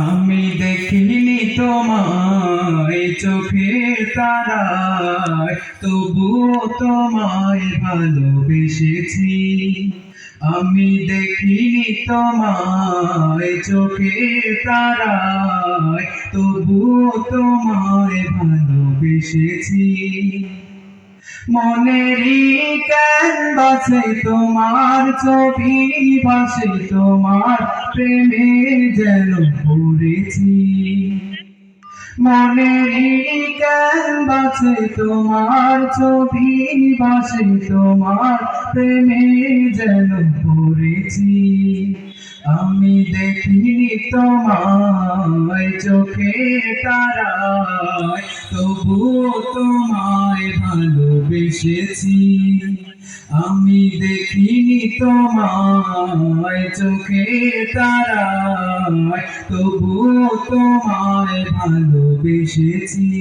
আমি দেখিনি তোমায় চোখের তারায়, তবুও তোমায় ভালোবেসেছি। আমি দেখিনি তোমায় চোখের তারায়, তবুও তোমায় ভালোবেসেছি। মনেরই ক্যানভাসে তোমার ছবি ভাসে, তোমার প্রেমে যেন পড়েছি। মনেরই ক্যানভাসে তোমার ছবি ভাসে, তোমার প্রেমে যেন পড়েছি। আমি দেখিনি তোমায় চোখে তারায়, তবুও তোমায় ভালোবেসেছি। আমি দেখিনি তোমায় চোখে তারায়, তবুও তোমায় ভালোবেসেছি।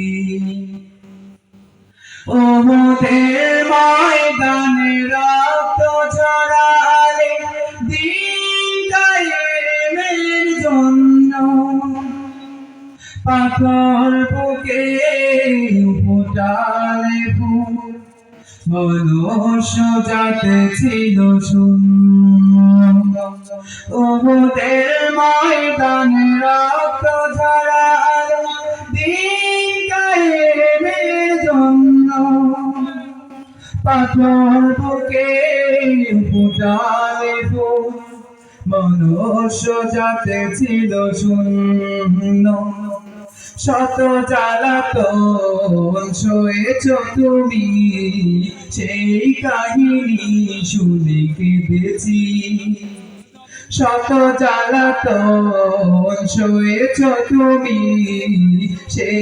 ও মোদের ময়দানে রক্ত ঝরালে দিন কায়েমের জন্য, পাথর বুকে ফোটালে ফুল, মনুষ্য জাতি ছিল শূন্য। ও মোদের ময়দানে রক্ত ঝরালে দিন কায়েমের জন্য, পাথর বুকে ফোটালে ফুল, মনুষ্য জাতি ছিল শূন্য। শত জ্বালাতন সয়েছ তুমি, সেই কাহিনী শুনে কেঁদেছি। শত জ্বালাতন সয়েছ তুমি, সেই